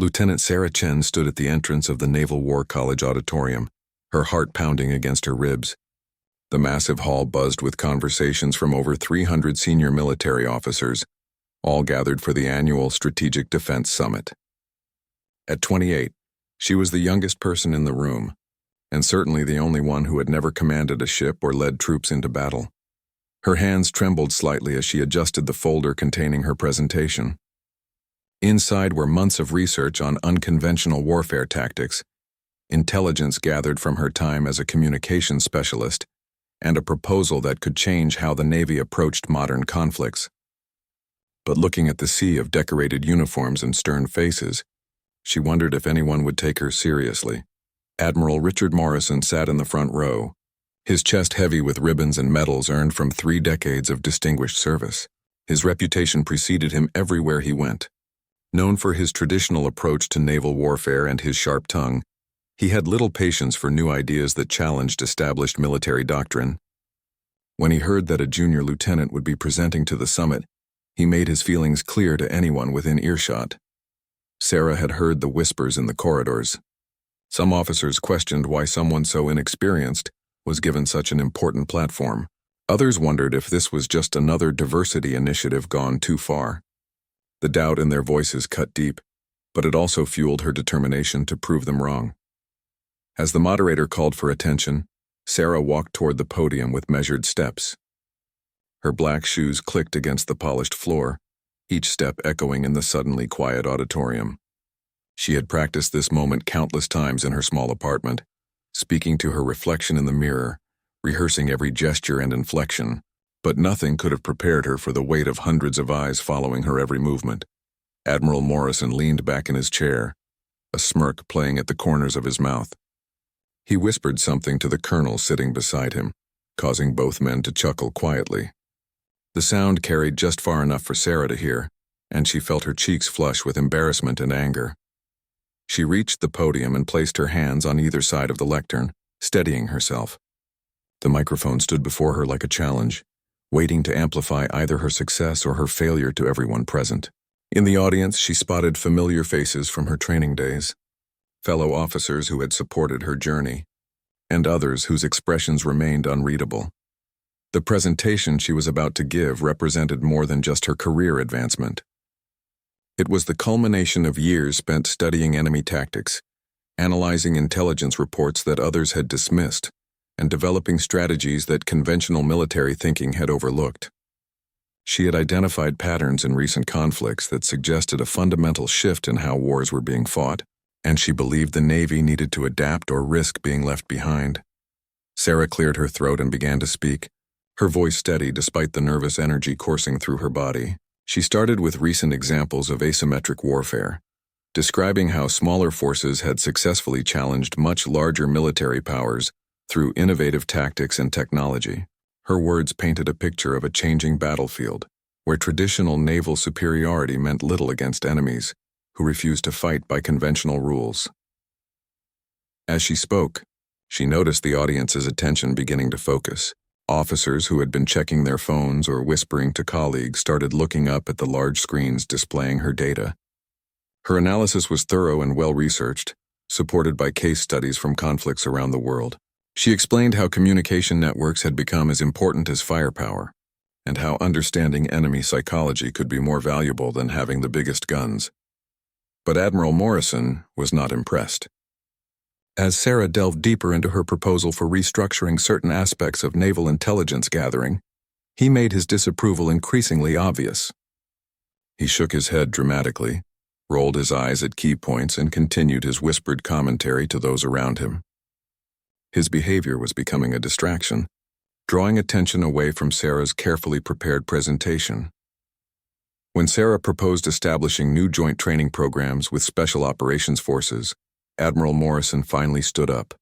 Lieutenant Sarah Chen stood at the entrance of the Naval War College auditorium, her heart pounding against her ribs. The massive hall buzzed with conversations from over 300 senior military officers, all gathered for the annual Strategic Defense Summit. At 28, she was the youngest person in the room, and certainly the only one who had never commanded a ship or led troops into battle. Her hands trembled slightly as she adjusted the folder containing her presentation. Inside were months of research on unconventional warfare tactics, intelligence gathered from her time as a communications specialist, and a proposal that could change how the Navy approached modern conflicts. But looking at the sea of decorated uniforms and stern faces, she wondered if anyone would take her seriously. Admiral Richard Morrison sat in the front row, his chest heavy with ribbons and medals earned from 3 decades of distinguished service. His reputation preceded him everywhere he went. Known for his traditional approach to naval warfare and his sharp tongue, he had little patience for new ideas that challenged established military doctrine. When he heard that a junior lieutenant would be presenting to the summit, he made his feelings clear to anyone within earshot. Sarah had heard the whispers in the corridors. Some officers questioned why someone so inexperienced was given such an important platform. Others wondered if this was just another diversity initiative gone too far. The doubt in their voices cut deep, but it also fueled her determination to prove them wrong. As the moderator called for attention, Sarah walked toward the podium with measured steps. Her black shoes clicked against the polished floor, each step echoing in the suddenly quiet auditorium. She had practiced this moment countless times in her small apartment, speaking to her reflection in the mirror, rehearsing every gesture and inflection, but nothing could have prepared her for the weight of hundreds of eyes following her every movement. Admiral Morrison leaned back in his chair, a smirk playing at the corners of his mouth. He whispered something to the colonel sitting beside him, causing both men to chuckle quietly. The sound carried just far enough for Sarah to hear, and she felt her cheeks flush with embarrassment and anger. She reached the podium and placed her hands on either side of the lectern, steadying herself. The microphone stood before her like a challenge, waiting to amplify either her success or her failure to everyone present. In the audience, she spotted familiar faces from her training days, fellow officers who had supported her journey, and others whose expressions remained unreadable. The presentation she was about to give represented more than just her career advancement. It was the culmination of years spent studying enemy tactics, analyzing intelligence reports that others had dismissed, and developing strategies that conventional military thinking had overlooked. She had identified patterns in recent conflicts that suggested a fundamental shift in how wars were being fought, and she believed the Navy needed to adapt or risk being left behind. Sarah cleared her throat and began to speak, her voice steady despite the nervous energy coursing through her body. She started with recent examples of asymmetric warfare, describing how smaller forces had successfully challenged much larger military powers through innovative tactics and technology. Her words painted a picture of a changing battlefield, where traditional naval superiority meant little against enemies who refused to fight by conventional rules. As she spoke, she noticed the audience's attention beginning to focus. Officers who had been checking their phones or whispering to colleagues started looking up at the large screens displaying her data. Her analysis was thorough and well-researched, supported by case studies from conflicts around the world. She explained how communication networks had become as important as firepower, and how understanding enemy psychology could be more valuable than having the biggest guns. But Admiral Morrison was not impressed. As Sarah delved deeper into her proposal for restructuring certain aspects of naval intelligence gathering, he made his disapproval increasingly obvious. He shook his head dramatically, rolled his eyes at key points, and continued his whispered commentary to those around him. His behavior was becoming a distraction, drawing attention away from Sarah's carefully prepared presentation. When Sarah proposed establishing new joint training programs with Special Operations Forces, Admiral Morrison finally stood up.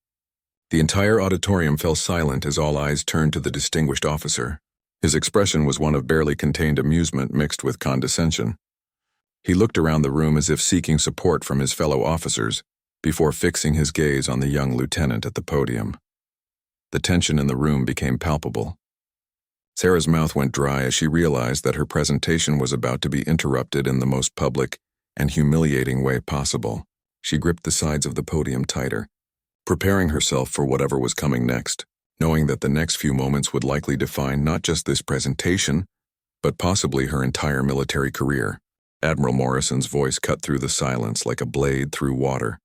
The entire auditorium fell silent as all eyes turned to the distinguished officer. His expression was one of barely contained amusement mixed with condescension. He looked around the room as if seeking support from his fellow officers, before fixing his gaze on the young lieutenant at the podium. The tension in the room became palpable. Sarah's mouth went dry as she realized that her presentation was about to be interrupted in the most public, and humiliating way possible. She gripped the sides of the podium tighter, preparing herself for whatever was coming next, knowing that the next few moments would likely define not just this presentation, but possibly her entire military career. Admiral Morrison's voice cut through the silence like a blade through water.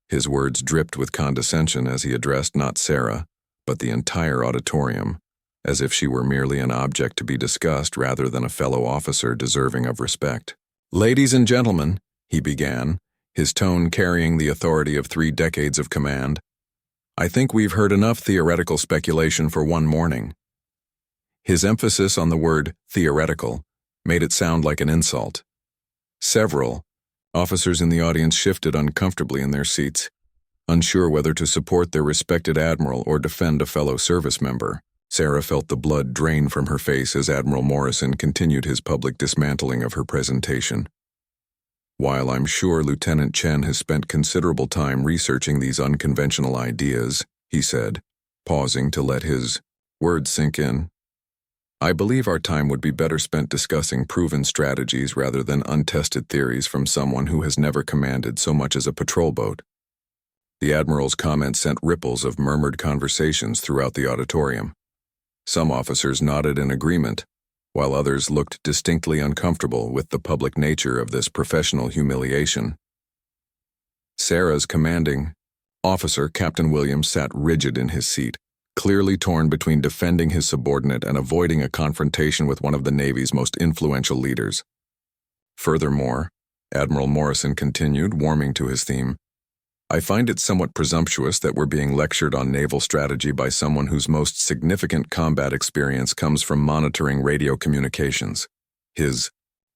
His words dripped with condescension as he addressed not Sarah, but the entire auditorium, as if she were merely an object to be discussed rather than a fellow officer deserving of respect. "Ladies and gentlemen," he began, his tone carrying the authority of 3 decades of command, "I think we've heard enough theoretical speculation for one morning." His emphasis on the word theoretical made it sound like an insult. Several officers in the audience shifted uncomfortably in their seats, unsure whether to support their respected admiral or defend a fellow service member. Sarah felt the blood drain from her face as Admiral Morrison continued his public dismantling of her presentation. "While I'm sure Lieutenant Chen has spent considerable time researching these unconventional ideas," he said, pausing to let his words sink in, "I believe our time would be better spent discussing proven strategies rather than untested theories from someone who has never commanded so much as a patrol boat." The Admiral's comment sent ripples of murmured conversations throughout the auditorium. Some officers nodded in agreement, while others looked distinctly uncomfortable with the public nature of this professional humiliation. Sarah's commanding officer, Captain Williams, sat rigid in his seat, clearly torn between defending his subordinate and avoiding a confrontation with one of the Navy's most influential leaders. Furthermore, Admiral Morrison continued, warming to his theme, "I find it somewhat presumptuous that we're being lectured on naval strategy by someone whose most significant combat experience comes from monitoring radio communications." His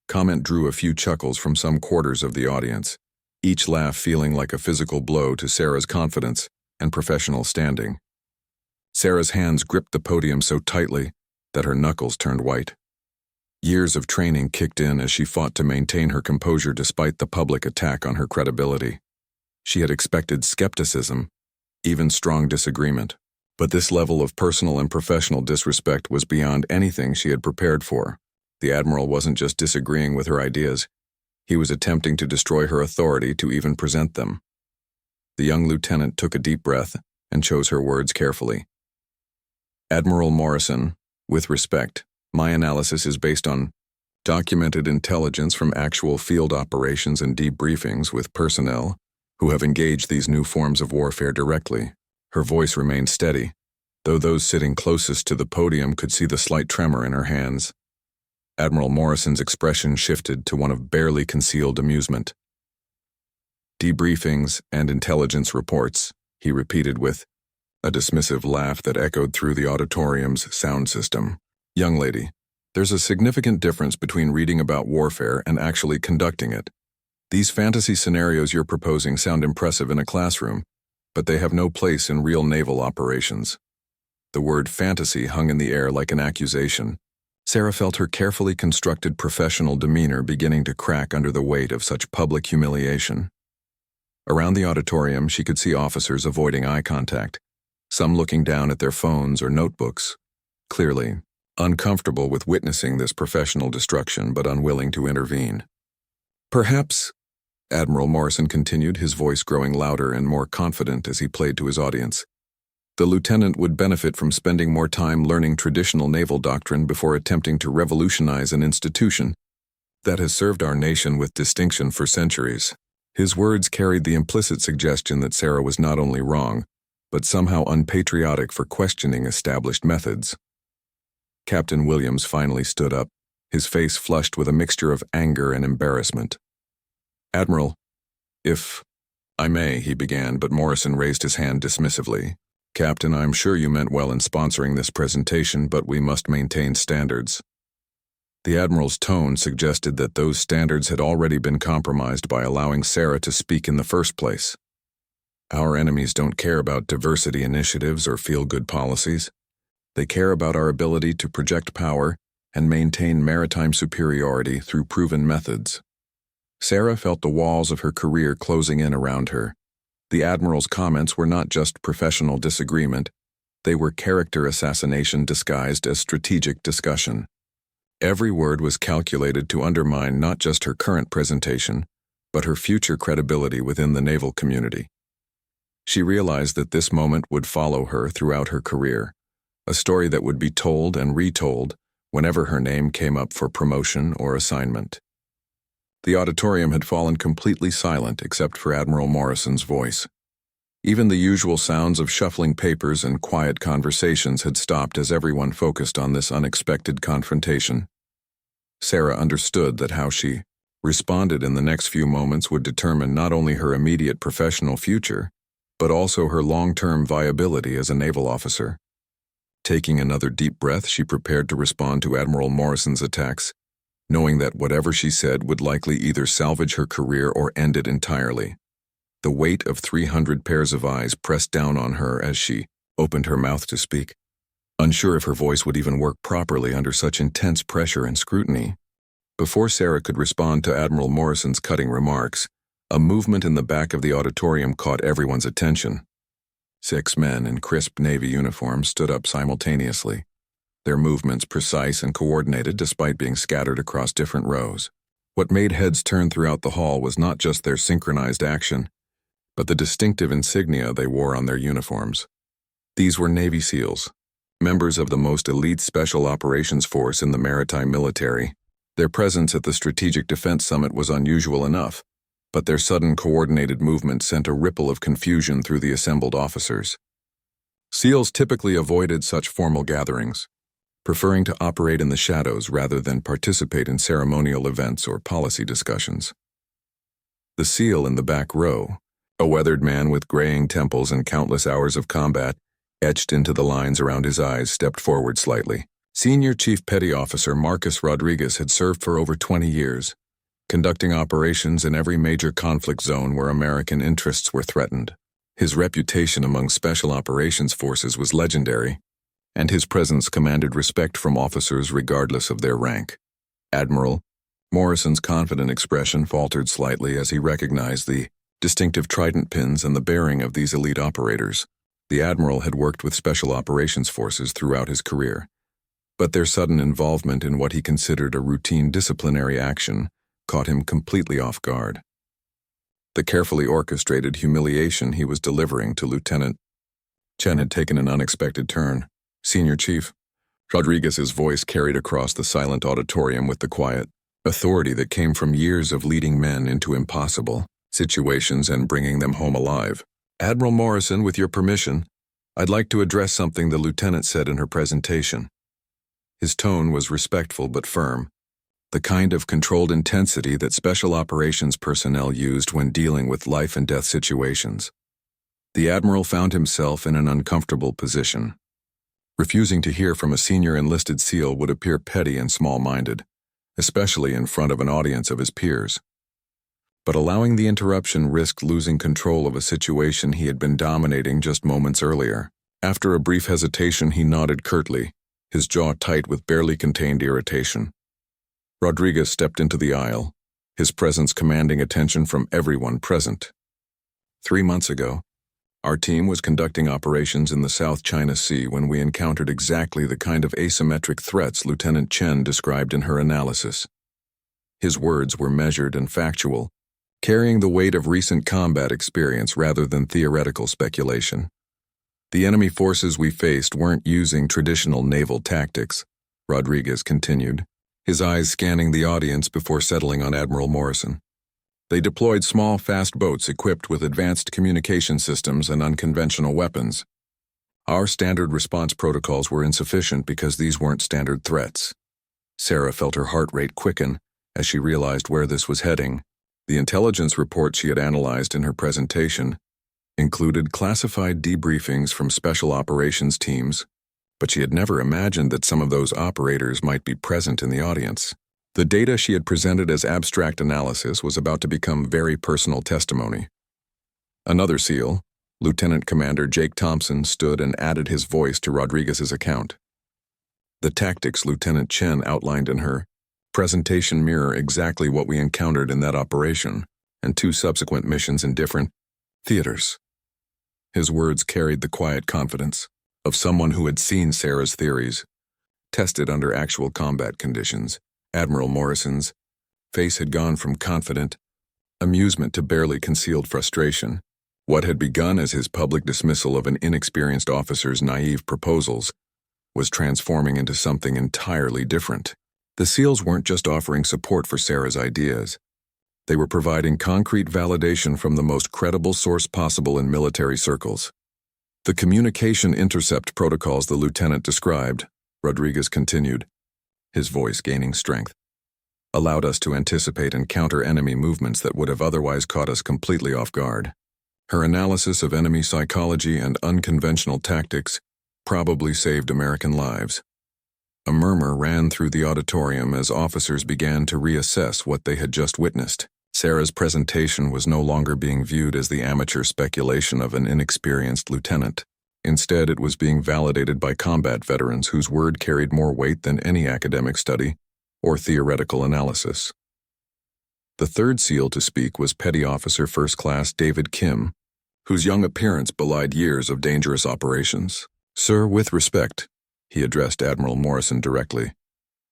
comment drew a few chuckles from some quarters of the audience, each laugh feeling like a physical blow to Sarah's confidence and professional standing. Sarah's hands gripped the podium so tightly that her knuckles turned white. Years of training kicked in as she fought to maintain her composure despite the public attack on her credibility. She had expected skepticism, even strong disagreement, but this level of personal and professional disrespect was beyond anything she had prepared for. The Admiral wasn't just disagreeing with her ideas, he was attempting to destroy her authority to even present them. The young lieutenant took a deep breath and chose her words carefully. "Admiral Morrison, with respect, my analysis is based on documented intelligence from actual field operations and debriefings with personnel who have engaged these new forms of warfare directly." Her voice remained steady, though those sitting closest to the podium could see the slight tremor in her hands. Admiral Morrison's expression shifted to one of barely concealed amusement. "Debriefings and intelligence reports," he repeated with a dismissive laugh that echoed through the auditorium's sound system. "Young lady, there's a significant difference between reading about warfare and actually conducting it. These fantasy scenarios you're proposing sound impressive in a classroom, but they have no place in real naval operations." The word fantasy hung in the air like an accusation. Sarah felt her carefully constructed professional demeanor beginning to crack under the weight of such public humiliation. Around the auditorium, she could see officers avoiding eye contact, some looking down at their phones or notebooks, clearly uncomfortable with witnessing this professional destruction but unwilling to intervene. "Perhaps," Admiral Morrison continued, his voice growing louder and more confident as he played to his audience, "the lieutenant would benefit from spending more time learning traditional naval doctrine before attempting to revolutionize an institution that has served our nation with distinction for centuries." His words carried the implicit suggestion that Sarah was not only wrong, but somehow unpatriotic for questioning established methods. Captain Williams finally stood up, his face flushed with a mixture of anger and embarrassment. "Admiral, if I may," he began, but Morrison raised his hand dismissively. "Captain, I'm sure you meant well in sponsoring this presentation, but we must maintain standards." The Admiral's tone suggested that those standards had already been compromised by allowing Sarah to speak in the first place. "Our enemies don't care about diversity initiatives or feel-good policies. They care about our ability to project power and maintain maritime superiority through proven methods." Sarah felt the walls of her career closing in around her. The Admiral's comments were not just professional disagreement, they were character assassination disguised as strategic discussion. Every word was calculated to undermine not just her current presentation, but her future credibility within the naval community. She realized that this moment would follow her throughout her career, a story that would be told and retold whenever her name came up for promotion or assignment. The auditorium had fallen completely silent except for Admiral Morrison's voice. Even the usual sounds of shuffling papers and quiet conversations had stopped as everyone focused on this unexpected confrontation. Sarah understood that how she responded in the next few moments would determine not only her immediate professional future, but also her long-term viability as a naval officer. Taking another deep breath, she prepared to respond to Admiral Morrison's attacks, knowing that whatever she said would likely either salvage her career or end it entirely. The weight of 300 pairs of eyes pressed down on her as she opened her mouth to speak, unsure if her voice would even work properly under such intense pressure and scrutiny. Before Sarah could respond to Admiral Morrison's cutting remarks, a movement in the back of the auditorium caught everyone's attention. 6 men in crisp Navy uniforms stood up simultaneously, their movements precise and coordinated despite being scattered across different rows. What made heads turn throughout the hall was not just their synchronized action, but the distinctive insignia they wore on their uniforms. These were Navy SEALs, members of the most elite Special Operations Force in the maritime military. Their presence at the Strategic Defense Summit was unusual enough, but their sudden coordinated movement sent a ripple of confusion through the assembled officers. SEALs typically avoided such formal gatherings, preferring to operate in the shadows rather than participate in ceremonial events or policy discussions. The SEAL in the back row, a weathered man with graying temples and countless hours of combat etched into the lines around his eyes, stepped forward slightly. Senior Chief Petty Officer Marcus Rodriguez had served for over 20 years, conducting operations in every major conflict zone where American interests were threatened. His reputation among Special Operations Forces was legendary, and his presence commanded respect from officers regardless of their rank. Admiral Morrison's confident expression faltered slightly as he recognized the distinctive trident pins and the bearing of these elite operators. The Admiral had worked with Special Operations Forces throughout his career, but their sudden involvement in what he considered a routine disciplinary action caught him completely off guard. The carefully orchestrated humiliation he was delivering to Lieutenant Chen had taken an unexpected turn. "Senior Chief," Rodriguez's voice carried across the silent auditorium with the quiet authority that came from years of leading men into impossible situations and bringing them home alive. "Admiral Morrison, with your permission, I'd like to address something," the lieutenant said in her presentation. His tone was respectful but firm, the kind of controlled intensity that Special Operations personnel used when dealing with life-and-death situations. The Admiral found himself in an uncomfortable position. Refusing to hear from a senior enlisted SEAL would appear petty and small-minded, especially in front of an audience of his peers. But allowing the interruption risked losing control of a situation he had been dominating just moments earlier. After a brief hesitation, he nodded curtly, his jaw tight with barely contained irritation. Rodriguez stepped into the aisle, his presence commanding attention from everyone present. 3 months ago, our team was conducting operations in the South China Sea when we encountered exactly the kind of asymmetric threats Lieutenant Chen described in her analysis. His words were measured and factual, carrying the weight of recent combat experience rather than theoretical speculation. "The enemy forces we faced weren't using traditional naval tactics," Rodriguez continued, his eyes scanning the audience before settling on Admiral Morrison. "They deployed small, fast boats equipped with advanced communication systems and unconventional weapons. Our standard response protocols were insufficient because these weren't standard threats." Sarah felt her heart rate quicken as she realized where this was heading. The intelligence report she had analyzed in her presentation included classified debriefings from Special Operations teams, but she had never imagined that some of those operators might be present in the audience. The data she had presented as abstract analysis was about to become very personal testimony. Another SEAL, Lieutenant Commander Jake Thompson, stood and added his voice to Rodriguez's account. The tactics Lieutenant Chen outlined in her presentation mirror exactly what we encountered in that operation and 2 subsequent missions in different theaters. His words carried the quiet confidence of someone who had seen Sarah's theories tested under actual combat conditions. Admiral Morrison's face had gone from confident amusement to barely concealed frustration. What had begun as his public dismissal of an inexperienced officer's naive proposals was transforming into something entirely different. The SEALs weren't just offering support for Sarah's ideas. They were providing concrete validation from the most credible source possible in military circles. The communication intercept protocols the lieutenant described, Rodriguez continued, his voice gaining strength, allowed us to anticipate and counter enemy movements that would have otherwise caught us completely off guard. Her analysis of enemy psychology and unconventional tactics probably saved American lives. A murmur ran through the auditorium as officers began to reassess what they had just witnessed. Sarah's presentation was no longer being viewed as the amateur speculation of an inexperienced lieutenant. Instead, it was being validated by combat veterans whose word carried more weight than any academic study or theoretical analysis. The third SEAL to speak was Petty Officer First Class David Kim, whose young appearance belied years of dangerous operations. "Sir, with respect," he addressed Admiral Morrison directly,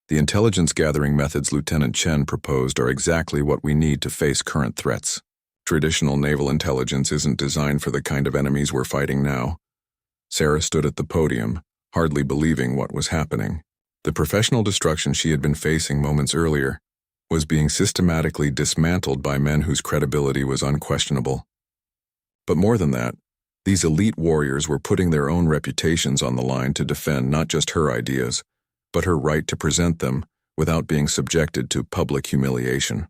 "the intelligence-gathering methods Lieutenant Chen proposed are exactly what we need to face current threats. Traditional naval intelligence isn't designed for the kind of enemies we're fighting now." Sarah stood at the podium, hardly believing what was happening. The professional destruction she had been facing moments earlier was being systematically dismantled by men whose credibility was unquestionable. But more than that, these elite warriors were putting their own reputations on the line to defend not just her ideas, but her right to present them without being subjected to public humiliation.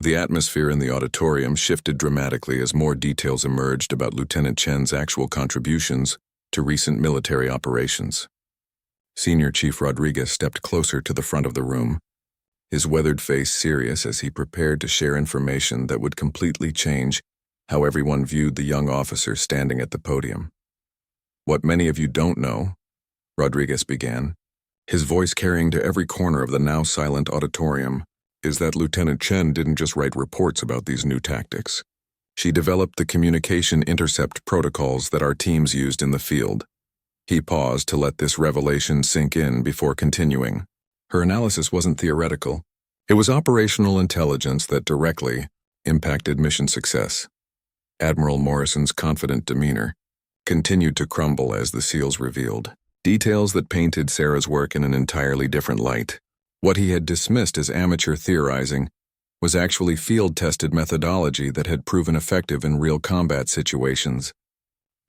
The atmosphere in the auditorium shifted dramatically as more details emerged about Lieutenant Chen's actual contributions to recent military operations. Senior Chief Rodriguez stepped closer to the front of the room, his weathered face serious as he prepared to share information that would completely change how everyone viewed the young officer standing at the podium. "What many of you don't know," Rodriguez began, his voice carrying to every corner of the now silent auditorium, "is that Lieutenant Chen didn't just write reports about these new tactics. She developed the communication intercept protocols that our teams used in the field." He paused to let this revelation sink in before continuing. Her analysis wasn't theoretical. It was operational intelligence that directly impacted mission success. Admiral Morrison's confident demeanor continued to crumble as the SEALs revealed details that painted Sarah's work in an entirely different light. What he had dismissed as amateur theorizing was actually field-tested methodology that had proven effective in real combat situations.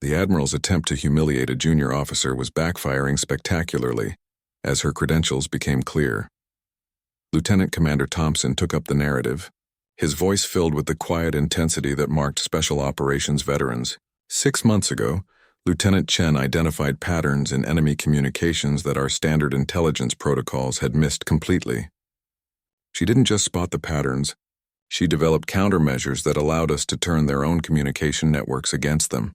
The Admiral's attempt to humiliate a junior officer was backfiring spectacularly as her credentials became clear. Lieutenant Commander Thompson took up the narrative, his voice filled with the quiet intensity that marked Special Operations veterans. 6 months ago, Lieutenant Chen identified patterns in enemy communications that our standard intelligence protocols had missed completely. She didn't just spot the patterns, she developed countermeasures that allowed us to turn their own communication networks against them.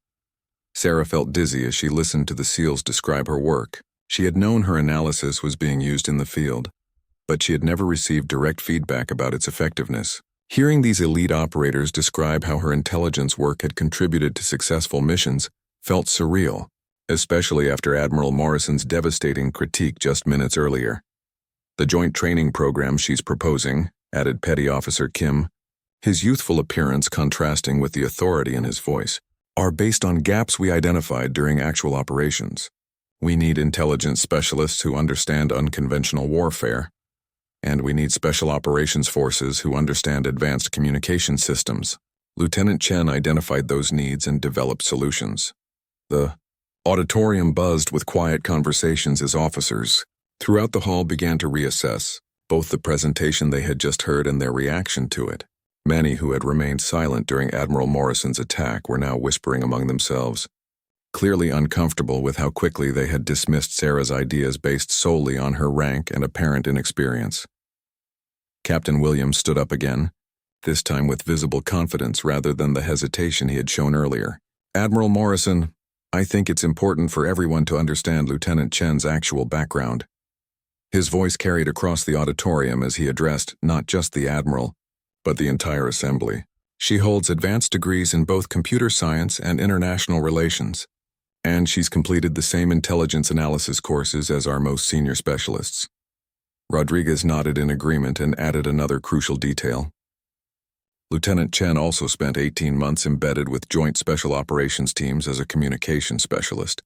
Sarah felt dizzy as she listened to the SEALs describe her work. She had known her analysis was being used in the field, but she had never received direct feedback about its effectiveness. Hearing these elite operators describe how her intelligence work had contributed to successful missions felt surreal, especially after Admiral Morrison's devastating critique just minutes earlier. "The joint training program she's proposing," added Petty Officer Kim, his youthful appearance contrasting with the authority in his voice, "are based on gaps we identified during actual operations. We need intelligence specialists who understand unconventional warfare, and we need special operations forces who understand advanced communication systems." Lieutenant Chen identified those needs and developed solutions. The auditorium buzzed with quiet conversations as officers throughout the hall began to reassess both the presentation they had just heard and their reaction to it. Many who had remained silent during Admiral Morrison's attack were now whispering among themselves, clearly uncomfortable with how quickly they had dismissed Sarah's ideas based solely on her rank and apparent inexperience. Captain Williams stood up again, this time with visible confidence rather than the hesitation he had shown earlier. "Admiral Morrison, I think it's important for everyone to understand Lieutenant Chen's actual background." His voice carried across the auditorium as he addressed not just the Admiral, but the entire assembly. "She holds advanced degrees in both computer science and international relations, and she's completed the same intelligence analysis courses as our most senior specialists." Rodriguez nodded in agreement and added another crucial detail. Lieutenant Chen also spent 18 months embedded with Joint Special Operations teams as a communication specialist.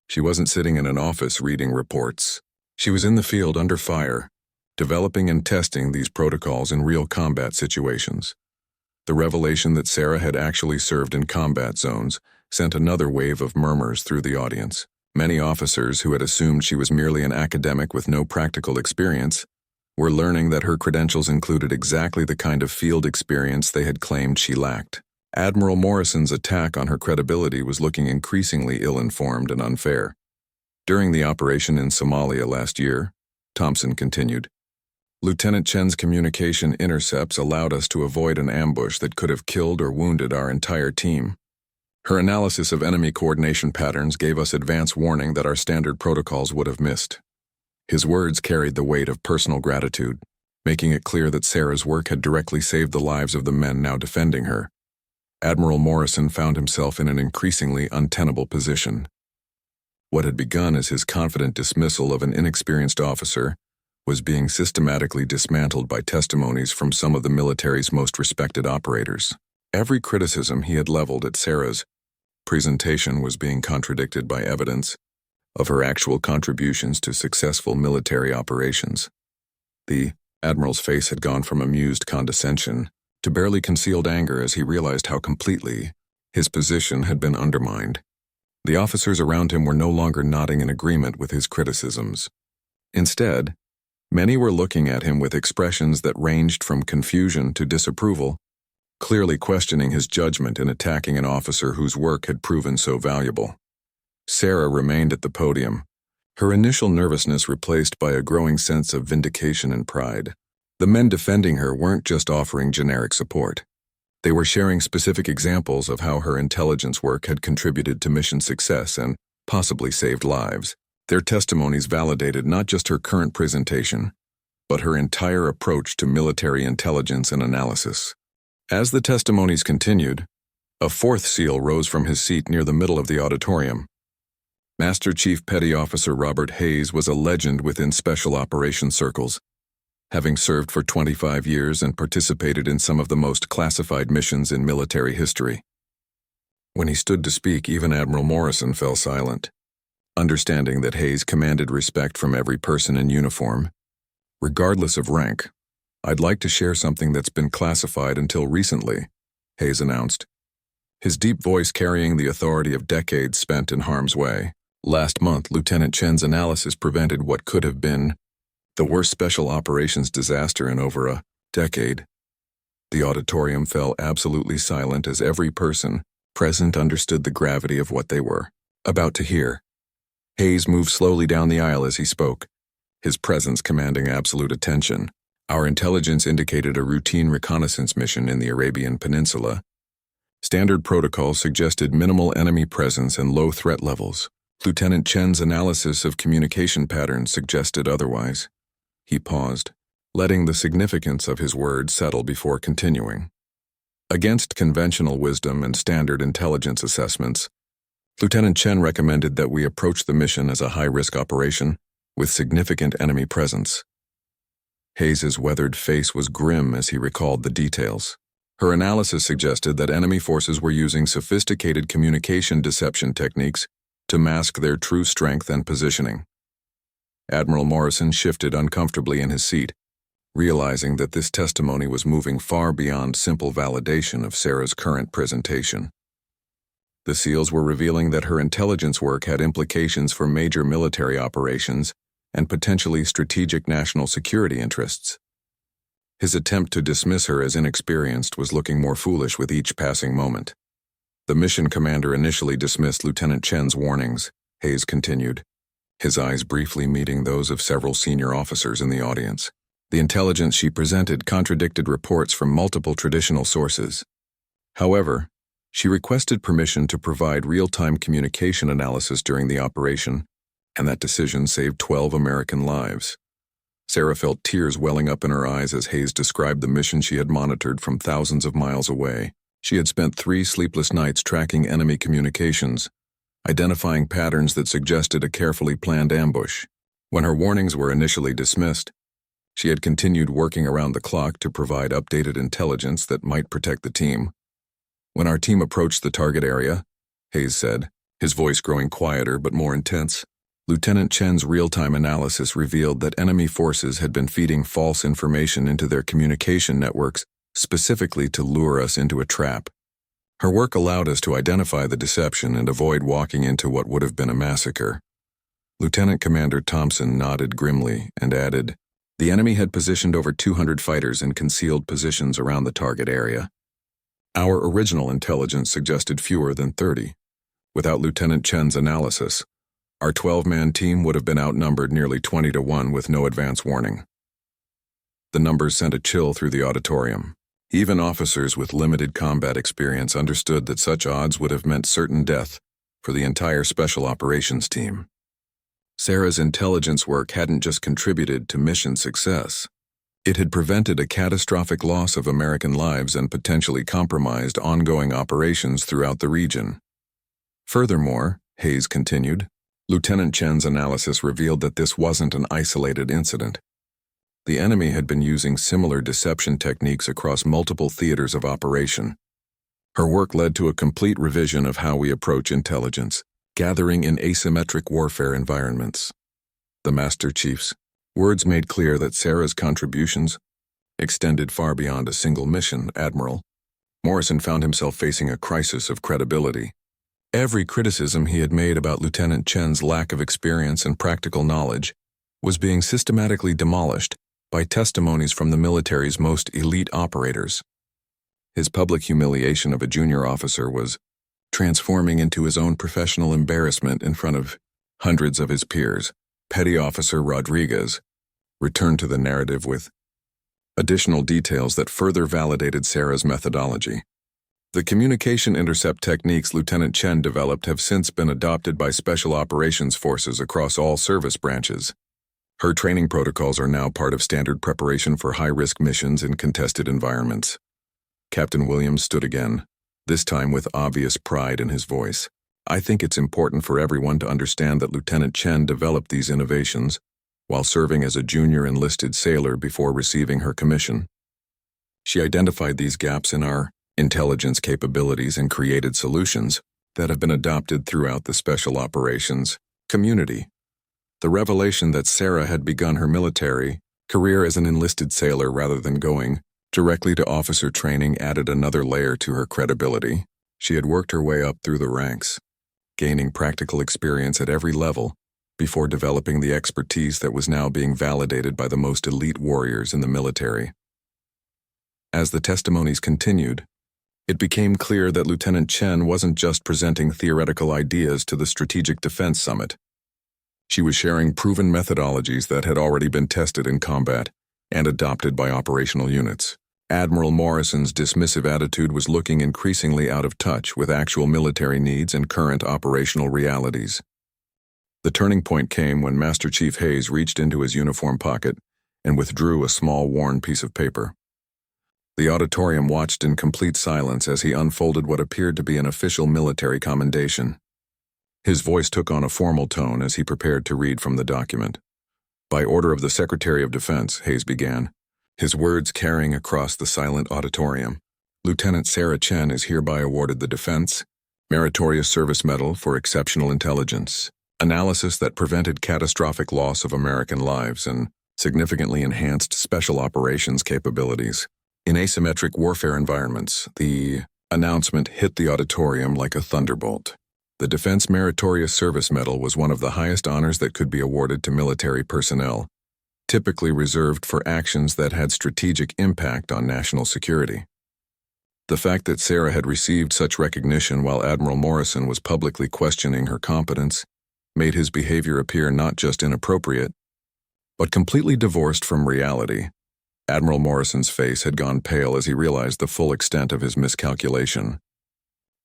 She wasn't sitting in an office reading reports. She was in the field under fire, developing and testing these protocols in real combat situations. The revelation that Sarah had actually served in combat zones sent another wave of murmurs through the audience. Many officers who had assumed she was merely an academic with no practical experience were learning that her credentials included exactly the kind of field experience they had claimed she lacked. Admiral Morrison's attack on her credibility was looking increasingly ill-informed and unfair. During the operation in Somalia last year, Thompson continued, Lieutenant Chen's communication intercepts allowed us to avoid an ambush that could have killed or wounded our entire team. Her analysis of enemy coordination patterns gave us advance warning that our standard protocols would have missed. His words carried the weight of personal gratitude, making it clear that Sarah's work had directly saved the lives of the men now defending her. Admiral Morrison found himself in an increasingly untenable position. What had begun as his confident dismissal of an inexperienced officer was being systematically dismantled by testimonies from some of the military's most respected operators. Every criticism he had leveled at Sarah's presentation was being contradicted by evidence of her actual contributions to successful military operations. The Admiral's face had gone from amused condescension to barely concealed anger as he realized how completely his position had been undermined. The officers around him were no longer nodding in agreement with his criticisms. Instead, many were looking at him with expressions that ranged from confusion to disapproval, clearly questioning his judgment in attacking an officer whose work had proven so valuable. Sarah remained at the podium, her initial nervousness replaced by a growing sense of vindication and pride. The men defending her weren't just offering generic support. They were sharing specific examples of how her intelligence work had contributed to mission success and possibly saved lives. Their testimonies validated not just her current presentation, but her entire approach to military intelligence and analysis. As the testimonies continued, a fourth SEAL rose from his seat near the middle of the auditorium. Master Chief Petty Officer Robert Hayes was a legend within special operations circles, having served for 25 years and participated in some of the most classified missions in military history. When he stood to speak, even Admiral Morrison fell silent, understanding that Hayes commanded respect from every person in uniform, regardless of rank. I'd like to share something that's been classified until recently, Hayes announced, his deep voice carrying the authority of decades spent in harm's way. Last month, Lieutenant Chen's analysis prevented what could have been the worst special operations disaster in over a decade. The auditorium fell absolutely silent as every person present understood the gravity of what they were about to hear. Hayes moved slowly down the aisle as he spoke, his presence commanding absolute attention. Our intelligence indicated a routine reconnaissance mission in the Arabian Peninsula. Standard protocols suggested minimal enemy presence and low threat levels. Lieutenant Chen's analysis of communication patterns suggested otherwise. He paused, letting the significance of his words settle before continuing. Against conventional wisdom and standard intelligence assessments, Lieutenant Chen recommended that we approach the mission as a high-risk operation with significant enemy presence. Hayes's weathered face was grim as he recalled the details. Her analysis suggested that enemy forces were using sophisticated communication deception techniques to mask their true strength and positioning. Admiral Morrison shifted uncomfortably in his seat, realizing that this testimony was moving far beyond simple validation of Sarah's current presentation. The SEALs were revealing that her intelligence work had implications for major military operations and potentially strategic national security interests. His attempt to dismiss her as inexperienced was looking more foolish with each passing moment. The mission commander initially dismissed Lieutenant Chen's warnings, Hayes continued, his eyes briefly meeting those of several senior officers in the audience. The intelligence she presented contradicted reports from multiple traditional sources. However, she requested permission to provide real-time communication analysis during the operation, and that decision saved 12 American lives. Sarah felt tears welling up in her eyes as Hayes described the mission she had monitored from thousands of miles away. She had spent 3 sleepless nights tracking enemy communications, identifying patterns that suggested a carefully planned ambush. When her warnings were initially dismissed, She had continued working around the clock to provide updated intelligence that might protect the team. When our team approached the target area, Hayes said, his voice growing quieter but more intense, Lieutenant Chen's real-time analysis revealed that enemy forces had been feeding false information into their communication networks specifically to lure us into a trap. Her work allowed us to identify the deception and avoid walking into what would have been a massacre. Lieutenant Commander Thompson nodded grimly and added, the enemy had positioned over 200 fighters in concealed positions around the target area. Our original intelligence suggested fewer than 30. Without Lieutenant Chen's analysis, our 12-man team would have been outnumbered nearly 20-1 with no advance warning. The numbers sent a chill through the auditorium. Even officers with limited combat experience understood that such odds would have meant certain death for the entire Special Operations team. Sarah's intelligence work hadn't just contributed to mission success. It had prevented a catastrophic loss of American lives and potentially compromised ongoing operations throughout the region. Furthermore, Hayes continued, Lieutenant Chen's analysis revealed that this wasn't an isolated incident. The enemy had been using similar deception techniques across multiple theaters of operation. Her work led to a complete revision of how we approach intelligence, gathering in asymmetric warfare environments. The Master Chief's words made clear that Sarah's contributions extended far beyond a single mission. Admiral Morrison found himself facing a crisis of credibility. Every criticism he had made about Lieutenant Chen's lack of experience and practical knowledge was being systematically demolished by testimonies from the military's most elite operators. His public humiliation of a junior officer was transforming into his own professional embarrassment in front of hundreds of his peers. Petty Officer Rodriguez returned to the narrative with additional details that further validated Sarah's methodology. The communication intercept techniques Lieutenant Chen developed have since been adopted by Special Operations forces across all service branches. Her training protocols are now part of standard preparation for high-risk missions in contested environments. Captain Williams stood again, this time with obvious pride in his voice. I think it's important for everyone to understand that Lieutenant Chen developed these innovations while serving as a junior enlisted sailor before receiving her commission. She identified these gaps in our intelligence capabilities and created solutions that have been adopted throughout the Special Operations community. The revelation that Sarah had begun her military career as an enlisted sailor rather than going directly to officer training added another layer to her credibility. She had worked her way up through the ranks, gaining practical experience at every level before developing the expertise that was now being validated by the most elite warriors in the military. As the testimonies continued, it became clear that Lieutenant Chen wasn't just presenting theoretical ideas to the Strategic Defense Summit. She was sharing proven methodologies that had already been tested in combat and adopted by operational units. Admiral Morrison's dismissive attitude was looking increasingly out of touch with actual military needs and current operational realities. The turning point came when Master Chief Hayes reached into his uniform pocket and withdrew a small worn piece of paper. The auditorium watched in complete silence as he unfolded what appeared to be an official military commendation. His voice took on a formal tone as he prepared to read from the document. By order of the Secretary of Defense, Hayes began, his words carrying across the silent auditorium. Lieutenant Sarah Chen is hereby awarded the Defense Meritorious Service Medal for exceptional intelligence, analysis that prevented catastrophic loss of American lives and significantly enhanced special operations capabilities. In asymmetric warfare environments, the announcement hit the auditorium like a thunderbolt. The Defense Meritorious Service Medal was one of the highest honors that could be awarded to military personnel, typically reserved for actions that had strategic impact on national security. The fact that Sarah had received such recognition while Admiral Morrison was publicly questioning her competence made his behavior appear not just inappropriate, but completely divorced from reality. Admiral Morrison's face had gone pale as he realized the full extent of his miscalculation.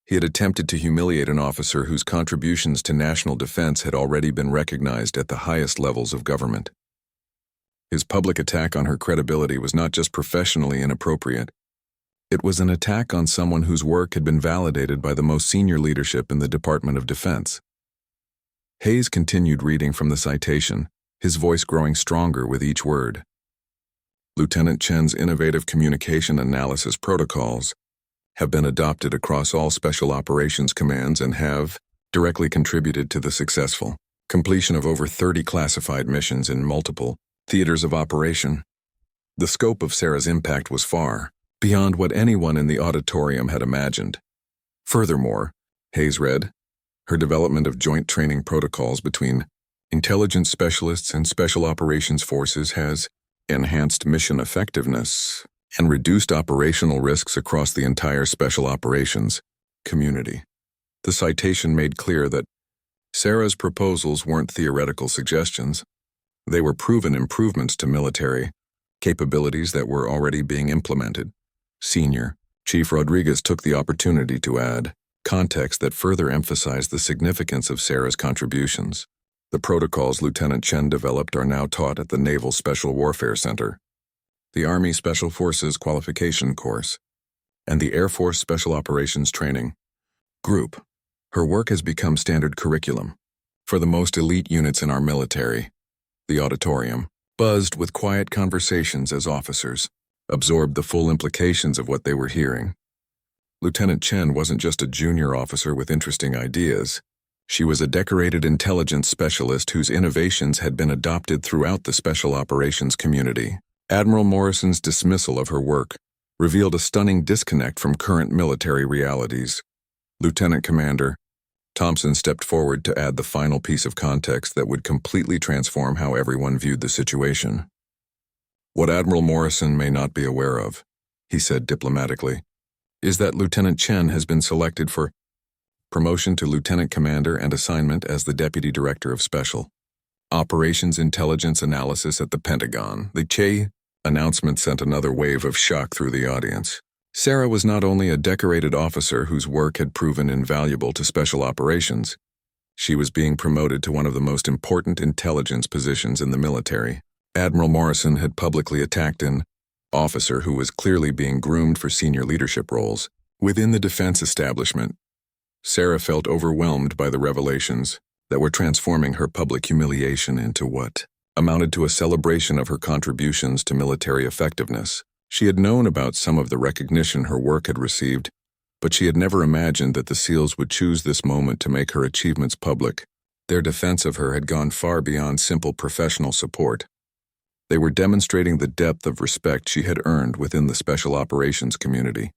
He had attempted to humiliate an officer whose contributions to national defense had already been recognized at the highest levels of government. His public attack on her credibility was not just professionally inappropriate. It was an attack on someone whose work had been validated by the most senior leadership in the Department of Defense. Hayes continued reading from the citation, his voice growing stronger with each word. Lieutenant Chen's innovative communication analysis protocols have been adopted across all Special Operations Commands and have directly contributed to the successful completion of over 30 classified missions in multiple theaters of operation. The scope of Sarah's impact was far beyond what anyone in the auditorium had imagined. Furthermore, Hayes read, her development of joint training protocols between intelligence specialists and special operations forces has enhanced mission effectiveness and reduced operational risks across the entire special operations community. The citation made clear that Sarah's proposals weren't theoretical suggestions. They were proven improvements to military capabilities that were already being implemented. Senior Chief Rodriguez took the opportunity to add context that further emphasized the significance of Sarah's contributions. The protocols Lieutenant Chen developed are now taught at the Naval Special Warfare Center, the Army Special Forces Qualification Course, and the Air Force Special Operations Training Group. Her work has become standard curriculum for the most elite units in our military. The auditorium buzzed with quiet conversations as officers absorbed the full implications of what they were hearing. Lieutenant Chen wasn't just a junior officer with interesting ideas. She was a decorated intelligence specialist whose innovations had been adopted throughout the special operations community. Admiral Morrison's dismissal of her work revealed a stunning disconnect from current military realities. Lieutenant Commander Thompson stepped forward to add the final piece of context that would completely transform how everyone viewed the situation. What Admiral Morrison may not be aware of, he said diplomatically, is that Lieutenant Chen has been selected for promotion to Lieutenant Commander and assignment as the Deputy Director of Special Operations Intelligence Analysis at the Pentagon. The Che announcement sent another wave of shock through the audience. Sarah was not only a decorated officer whose work had proven invaluable to special operations, she was being promoted to one of the most important intelligence positions in the military. Admiral Morrison had publicly attacked an officer who was clearly being groomed for senior leadership roles within the defense establishment. Sarah felt overwhelmed by the revelations that were transforming her public humiliation into what amounted to a celebration of her contributions to military effectiveness. She had known about some of the recognition her work had received, but she had never imagined that the SEALs would choose this moment to make her achievements public. Their defense of her had gone far beyond simple professional support. They were demonstrating the depth of respect she had earned within the special operations community.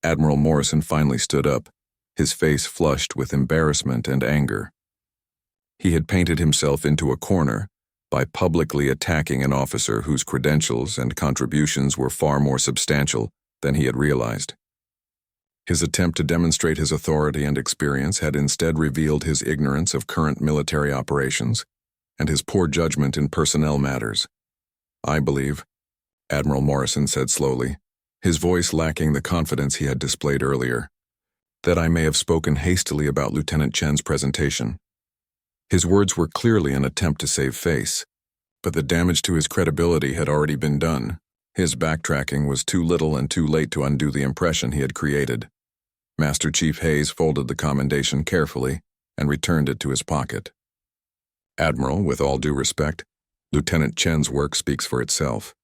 Admiral Morrison finally stood up, his face flushed with embarrassment and anger. He had painted himself into a corner by publicly attacking an officer whose credentials and contributions were far more substantial than he had realized. His attempt to demonstrate his authority and experience had instead revealed his ignorance of current military operations and his poor judgment in personnel matters. I believe, Admiral Morrison said slowly, his voice lacking the confidence he had displayed earlier, that I may have spoken hastily about Lieutenant Chen's presentation. His words were clearly an attempt to save face, but the damage to his credibility had already been done. His backtracking was too little and too late to undo the impression he had created. Master Chief Hayes folded the commendation carefully and returned it to his pocket. Admiral, with all due respect, Lieutenant Chen's work speaks for itself.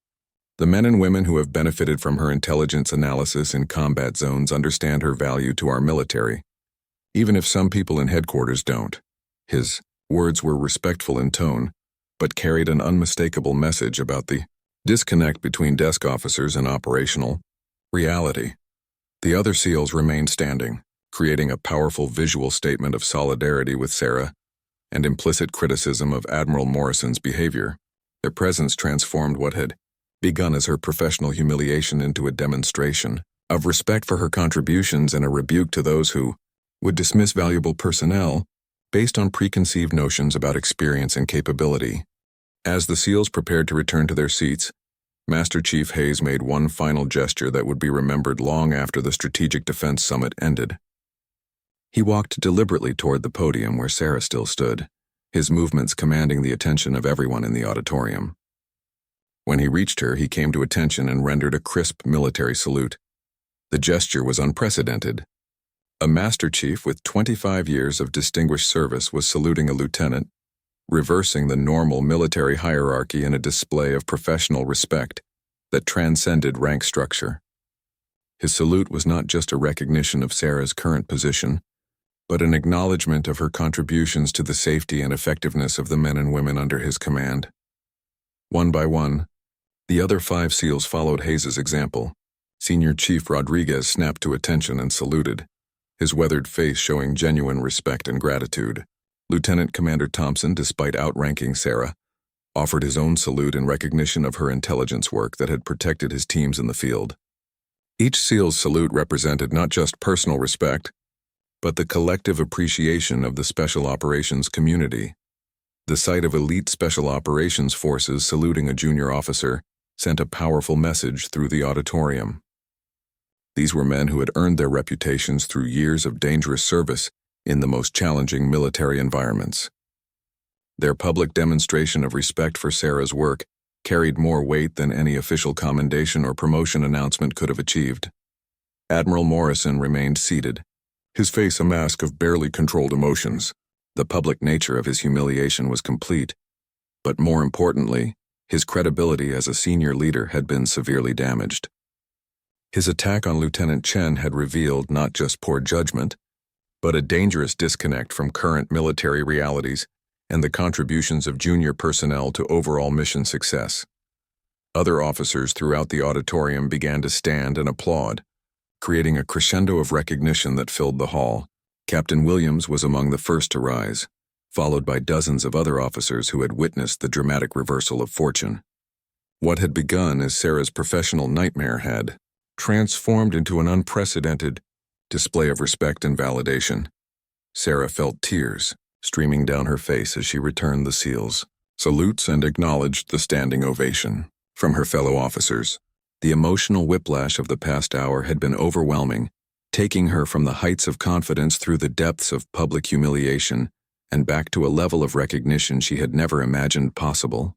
The men and women who have benefited from her intelligence analysis in combat zones understand her value to our military, even if some people in headquarters don't. His words were respectful in tone, but carried an unmistakable message about the disconnect between desk officers and operational reality. The other SEALs remained standing, creating a powerful visual statement of solidarity with Sarah and implicit criticism of Admiral Morrison's behavior. Their presence transformed what had begun as her professional humiliation into a demonstration of respect for her contributions and a rebuke to those who would dismiss valuable personnel based on preconceived notions about experience and capability. As the SEALs prepared to return to their seats, Master Chief Hayes made one final gesture that would be remembered long after the Strategic Defense Summit ended. He walked deliberately toward the podium where Sarah still stood, his movements commanding the attention of everyone in the auditorium. When he reached her, he came to attention and rendered a crisp military salute. The gesture was unprecedented. A Master Chief with 25 years of distinguished service was saluting a lieutenant, reversing the normal military hierarchy in a display of professional respect. that transcended rank structure. His salute was not just a recognition of Sarah's current position, but an acknowledgement of her contributions to the safety and effectiveness of the men and women under his command. One by one, the other 5 SEALs followed Hayes's example. Senior Chief Rodriguez snapped to attention and saluted, his weathered face showing genuine respect and gratitude. Lieutenant Commander Thompson, despite outranking Sarah, offered his own salute in recognition of her intelligence work that had protected his teams in the field. Each SEAL's salute represented not just personal respect, but the collective appreciation of the Special Operations community. The sight of elite Special Operations forces saluting a junior officer sent a powerful message through the auditorium. These were men who had earned their reputations through years of dangerous service in the most challenging military environments. Their public demonstration of respect for Sarah's work carried more weight than any official commendation or promotion announcement could have achieved. Admiral Morrison remained seated, his face a mask of barely controlled emotions. The public nature of his humiliation was complete, but more importantly, his credibility as a senior leader had been severely damaged. His attack on Lieutenant Chen had revealed not just poor judgment, but a dangerous disconnect from current military realities and the contributions of junior personnel to overall mission success. Other officers throughout the auditorium began to stand and applaud, creating a crescendo of recognition that filled the hall. Captain Williams was among the first to rise, followed by dozens of other officers who had witnessed the dramatic reversal of fortune. What had begun as Sarah's professional nightmare had transformed into an unprecedented display of respect and validation. Sarah felt tears streaming down her face as she returned the SEALs' salutes and acknowledged the standing ovation from her fellow officers. The emotional whiplash of the past hour had been overwhelming, taking her from the heights of confidence through the depths of public humiliation and back to a level of recognition she had never imagined possible.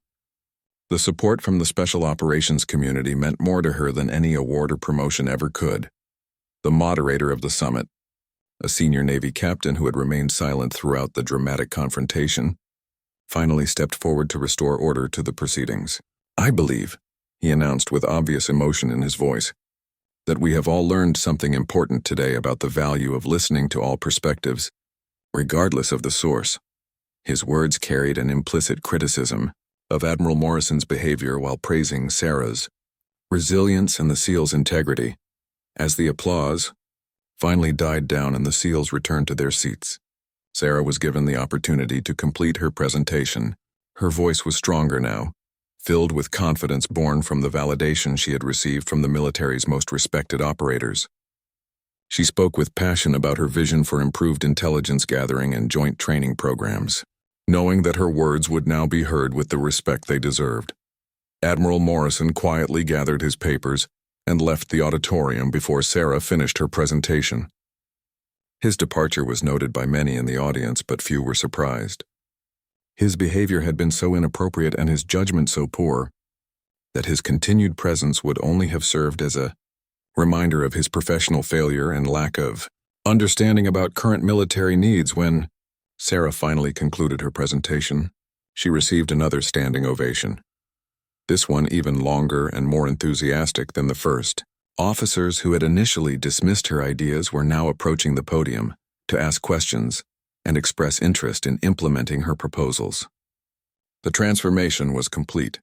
The support from the Special Operations community meant more to her than any award or promotion ever could. The moderator of the summit, a senior Navy captain who had remained silent throughout the dramatic confrontation, finally stepped forward to restore order to the proceedings. "I believe," he announced with obvious emotion in his voice, "that we have all learned something important today about the value of listening to all perspectives, regardless of the source." His words carried an implicit criticism of Admiral Morrison's behavior while praising Sarah's resilience and the SEALs' integrity. As the applause finally died down and the SEALs returned to their seats, Sarah was given the opportunity to complete her presentation. Her voice was stronger now, filled with confidence born from the validation she had received from the military's most respected operators. She spoke with passion about her vision for improved intelligence gathering and joint training programs, knowing that her words would now be heard with the respect they deserved. Admiral Morrison quietly gathered his papers and left the auditorium before Sarah finished her presentation. His departure was noted by many in the audience, but few were surprised. His behavior had been so inappropriate and his judgment so poor that his continued presence would only have served as a reminder of his professional failure and lack of understanding about current military needs. When Sarah finally concluded her presentation, she received another standing ovation, this one even longer and more enthusiastic than the first. Officers who had initially dismissed her ideas were now approaching the podium to ask questions and express interest in implementing her proposals. The transformation was complete.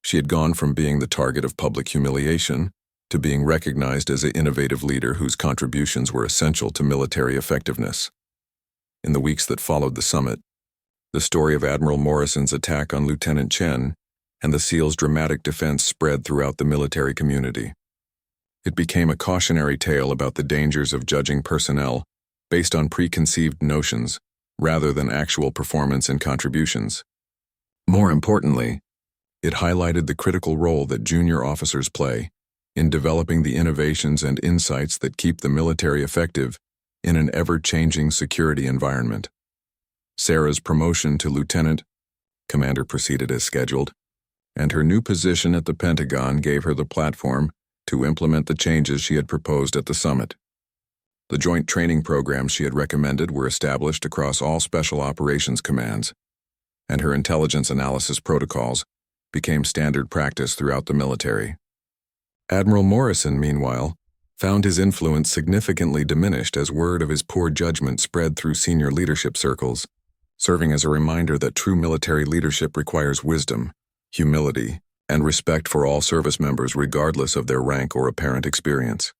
She had gone from being the target of public humiliation to being recognized as an innovative leader whose contributions were essential to military effectiveness. In the weeks that followed the summit, the story of Admiral Morrison's attack on Lieutenant Chen and the SEALs' dramatic defense spread throughout the military community. It became a cautionary tale about the dangers of judging personnel based on preconceived notions rather than actual performance and contributions. More importantly, it highlighted the critical role that junior officers play in developing the innovations and insights that keep the military effective in an ever-changing security environment. Sarah's promotion to lieutenant commander proceeded as scheduled, and her new position at the Pentagon gave her the platform to implement the changes she had proposed at the summit. The joint training programs she had recommended were established across all Special Operations commands, and her intelligence analysis protocols became standard practice throughout the military. Admiral Morrison, meanwhile, found his influence significantly diminished as word of his poor judgment spread through senior leadership circles, serving as a reminder that true military leadership requires wisdom, humility, and respect for all service members regardless of their rank or apparent experience.